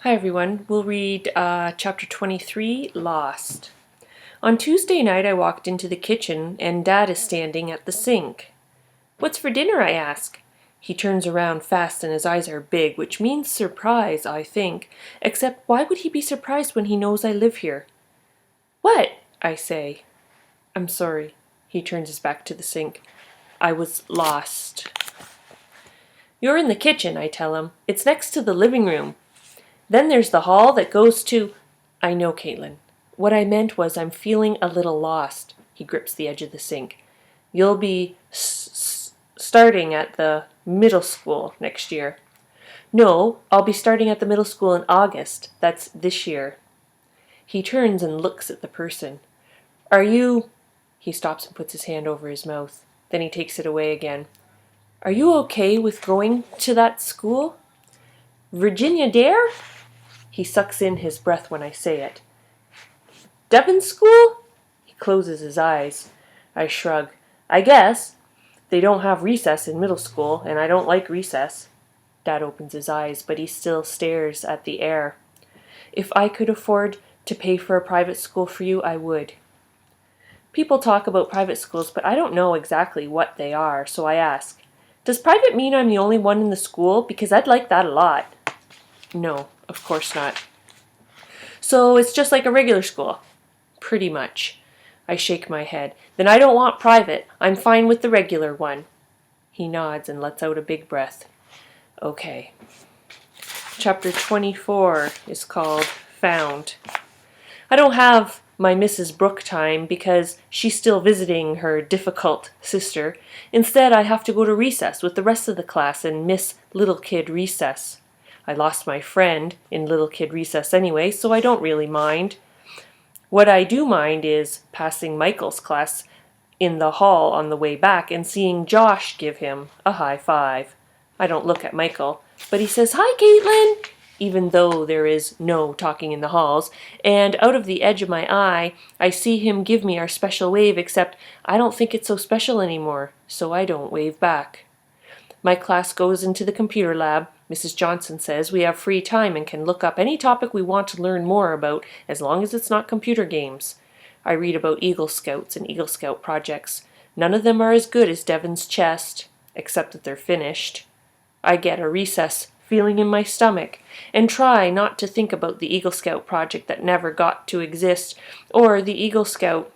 Hi everyone, we'll read chapter 23, Lost. On Tuesday night I walked into the kitchen and Dad is standing at the sink. "What's for dinner?" I ask. He turns around fast and his eyes are big, which means surprise, I think, except why would he be surprised when he knows I live here? "What?" I say. "I'm sorry." He turns his back to the sink. "I was lost." "You're in the kitchen," I tell him. "It's next to the living room. Then there's the hall that goes to—" "I know, Caitlin. What I meant was I'm feeling a little lost." He grips the edge of the sink. "You'll be starting at the middle school next year." "No, I'll be starting at the middle school in August. That's this year." He turns and looks at the person. "Are you—" He stops and puts his hand over his mouth. Then he takes it away again. "Are you okay with going to that school?" "Virginia Dare?" He sucks in his breath when I say it. "Devon's school?" He closes his eyes. I shrug. "I guess. They don't have recess in middle school, and I don't like recess." Dad opens his eyes, but he still stares at the air. "If I could afford to pay for a private school for you, I would." People talk about private schools, but I don't know exactly what they are, so I ask, "Does private mean I'm the only one in the school? Because I'd like that a lot." "No, of course not." "So it's just like a regular school?" "Pretty much." I shake my head. "Then I don't want private. I'm fine with the regular one." He nods and lets out a big breath. Okay. Chapter 24 is called Found. I don't have my Mrs. Brooke time because she's still visiting her difficult sister. Instead, I have to go to recess with the rest of the class and miss little kid recess. I lost my friend in little kid recess anyway, so I don't really mind. What I do mind is passing Michael's class in the hall on the way back and seeing Josh give him a high five. I don't look at Michael, but he says, "Hi, Caitlin," even though there is no talking in the halls, and out of the edge of my eye, I see him give me our special wave, except I don't think it's so special anymore, so I don't wave back. My class goes into the computer lab. Mrs. Johnson says we have free time and can look up any topic we want to learn more about as long as it's not computer games. I read about Eagle Scouts and Eagle Scout projects. None of them are as good as Devon's chest, except that they're finished. I get a recess feeling in my stomach and try not to think about the Eagle Scout project that never got to exist or the Eagle Scout.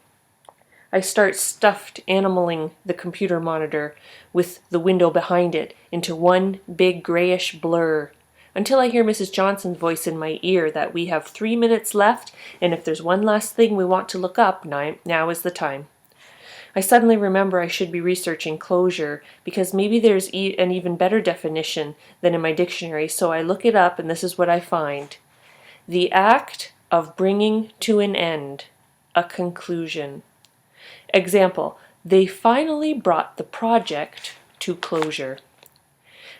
I start stuffed animaling the computer monitor with the window behind it into one big grayish blur until I hear Mrs. Johnson's voice in my ear that we have 3 minutes left and if there's one last thing we want to look up, now is the time. I suddenly remember I should be researching closure because maybe there's an even better definition than in my dictionary, so I look it up and this is what I find. The act of bringing to an end, a conclusion. Example, they finally brought the project to closure.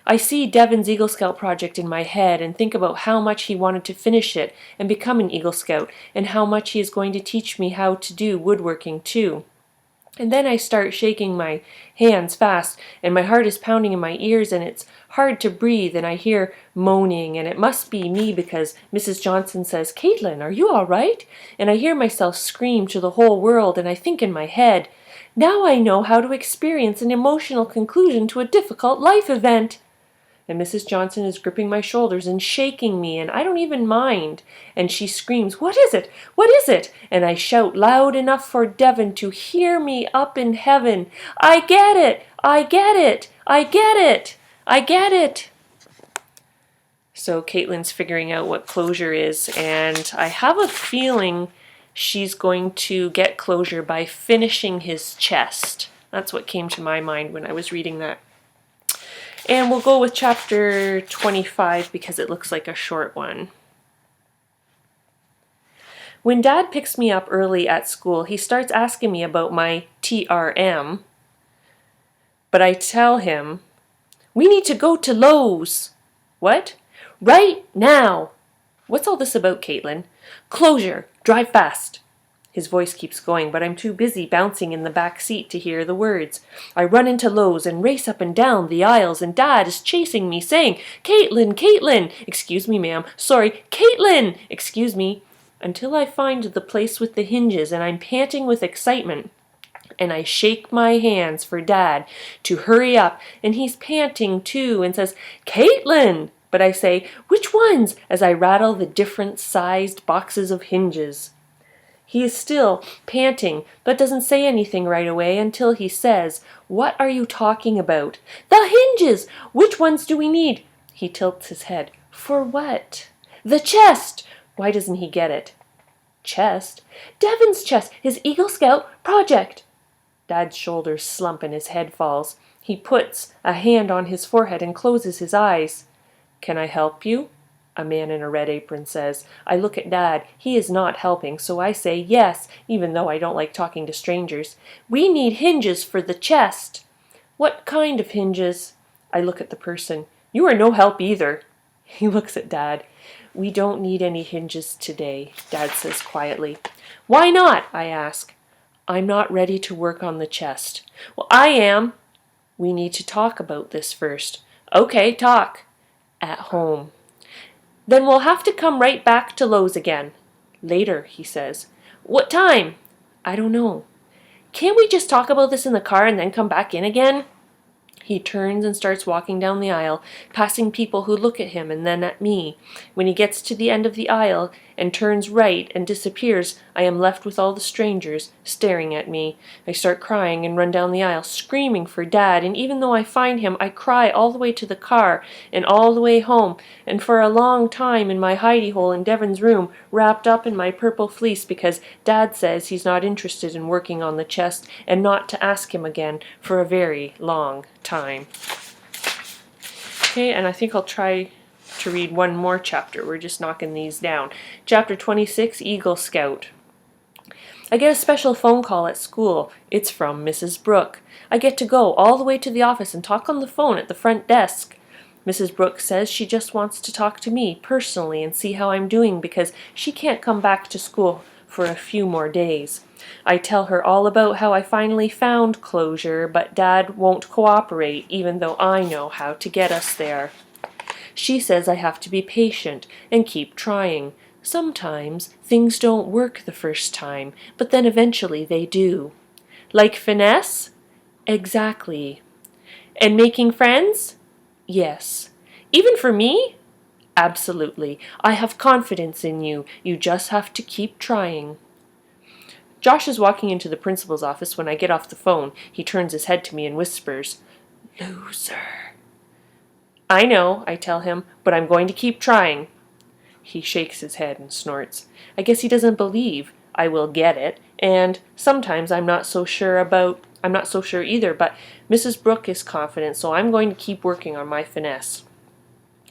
I see Devon's Eagle Scout project in my head and think about how much he wanted to finish it and become an Eagle Scout and how much he is going to teach me how to do woodworking too. And then I start shaking my hands fast and my heart is pounding in my ears and it's hard to breathe and I hear moaning and it must be me because Mrs. Johnson says, "Caitlin, are you all right?" And I hear myself scream to the whole world and I think in my head, "Now I know how to experience an emotional conclusion to a difficult life event." And Mrs. Johnson is gripping my shoulders and shaking me, and I don't even mind. And she screams, "What is it? What is it?" And I shout loud enough for Devon to hear me up in heaven. "I get it! I get it! I get it! I get it!" So Caitlin's figuring out what closure is, and I have a feeling she's going to get closure by finishing his chest. That's what came to my mind when I was reading that. And we'll go with chapter 25 because it looks like a short one. When Dad picks me up early at school, he starts asking me about my TRM. But I tell him, "We need to go to Lowe's." "What?" "Right now." "What's all this about, Caitlin?" "Closure. Drive fast." His voice keeps going, but I'm too busy bouncing in the back seat to hear the words. I run into Lowe's and race up and down the aisles, and Dad is chasing me, saying, "Caitlin, Caitlin!" "Excuse me, ma'am. Sorry, Caitlin!" "Excuse me." Until I find the place with the hinges, and I'm panting with excitement. And I shake my hands for Dad to hurry up, and he's panting too, and says, "Caitlin!" But I say, "Which ones?" as I rattle the different sized boxes of hinges. He is still panting, but doesn't say anything right away until he says, "What are you talking about?" "The hinges! Which ones do we need?" He tilts his head. "For what?" "The chest!" Why doesn't he get it? Chest? Devon's chest, his Eagle Scout project. Dad's shoulders slump and his head falls. He puts a hand on his forehead and closes his eyes. "Can I help you?" a man in a red apron says. I look at Dad. He is not helping, so I say yes, even though I don't like talking to strangers. "We need hinges for the chest." "What kind of hinges?" I look at the person. "You are no help either." He looks at Dad. "We don't need any hinges today," Dad says quietly. "Why not?" I ask. "I'm not ready to work on the chest." "Well, I am." "We need to talk about this first." "Okay, talk." "At home." "Then we'll have to come right back to Lowe's again." "Later," he says. "What time?" "I don't know." "Can't we just talk about this in the car and then come back in again?" He turns and starts walking down the aisle, passing people who look at him and then at me. When he gets to the end of the aisle and turns right and disappears, I am left with all the strangers staring at me. I start crying and run down the aisle, screaming for Dad, and even though I find him, I cry all the way to the car and all the way home, and for a long time in my hidey hole in Devon's room, wrapped up in my purple fleece because Dad says he's not interested in working on the chest and not to ask him again for a very long time. Okay, and I think I'll try to read one more chapter. We're just knocking these down. Chapter 26, Eagle Scout. I get a special phone call at school. It's from Mrs. Brooke. I get to go all the way to the office and talk on the phone at the front desk. Mrs. Brooke says she just wants to talk to me personally and see how I'm doing because she can't come back to school for a few more days. I tell her all about how I finally found closure, but Dad won't cooperate even though I know how to get us there. She says I have to be patient and keep trying. Sometimes things don't work the first time, but then eventually they do. Like finesse? Exactly. And making friends? Yes. Even for me? Absolutely. I have confidence in you. You just have to keep trying. Josh is walking into the principal's office when I get off the phone. He turns his head to me and whispers, "Loser." "I know," I tell him, "but I'm going to keep trying." He shakes his head and snorts. I guess he doesn't believe I will get it, and sometimes I'm not so sure either, but Mrs. Brooke is confident, so I'm going to keep working on my finesse.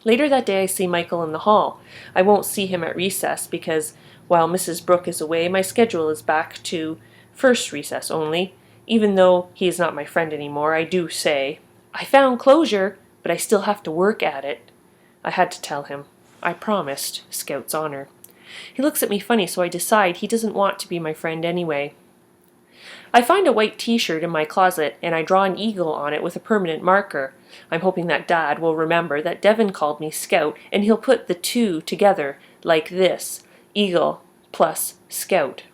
Later that day I see Michael in the hall. I won't see him at recess because while Mrs. Brooke is away, my schedule is back to first recess only. Even though he is not my friend anymore, I do say, "I found closure, but I still have to work at it." I had to tell him. I promised, Scout's honor. He looks at me funny, so I decide he doesn't want to be my friend anyway. I find a white t-shirt in my closet, and I draw an eagle on it with a permanent marker. I'm hoping that Dad will remember that Devon called me Scout, and he'll put the two together like this, Eagle plus Scout.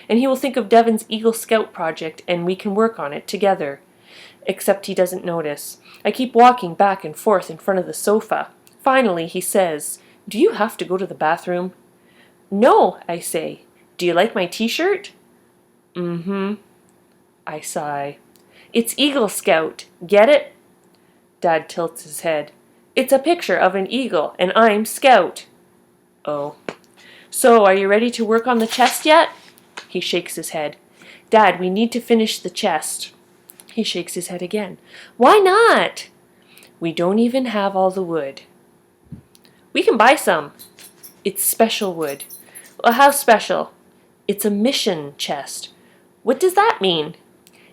And he will think of Devon's Eagle Scout project, and we can work on it together. Except he doesn't notice. I keep walking back and forth in front of the sofa. Finally, he says, "Do you have to go to the bathroom?" "No," I say. "Do you like my t-shirt?" "Mm-hmm." I sigh. "It's Eagle Scout. Get it?" Dad tilts his head. "It's a picture of an eagle, and I'm Scout." "Oh. So, are you ready to work on the chest yet?" He shakes his head. "Dad, we need to finish the chest." He shakes his head again. "Why not?" "We don't even have all the wood." "We can buy some." "It's special wood." "Well, how special?" "It's a mission chest." "What does that mean?"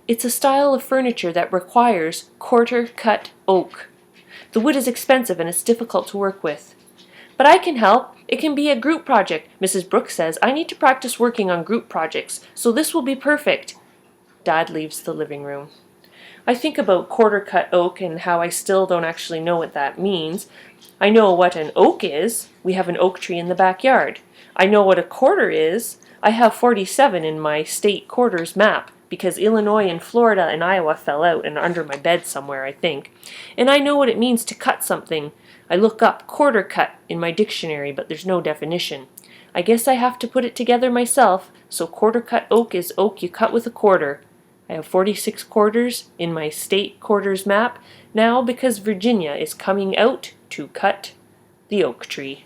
"It's a style of furniture that requires quarter-cut oak. The wood is expensive and it's difficult to work with." But I can help. It can be a group project. Mrs. Brooks says I need to practice working on group projects, so this will be perfect. Dad leaves the living room. I think about quarter-cut oak and how I still don't actually know what that means. I know what an oak is. We have an oak tree in the backyard. I know what a quarter is. I have 47 in my state quarters map, because Illinois and Florida and Iowa fell out and are under my bed somewhere, I think. And I know what it means to cut something. I look up quarter cut in my dictionary, but there's no definition. I guess I have to put it together myself, so quarter cut oak is oak you cut with a quarter. I have 46 quarters in my state quarters map now because Virginia is coming out to cut the oak tree.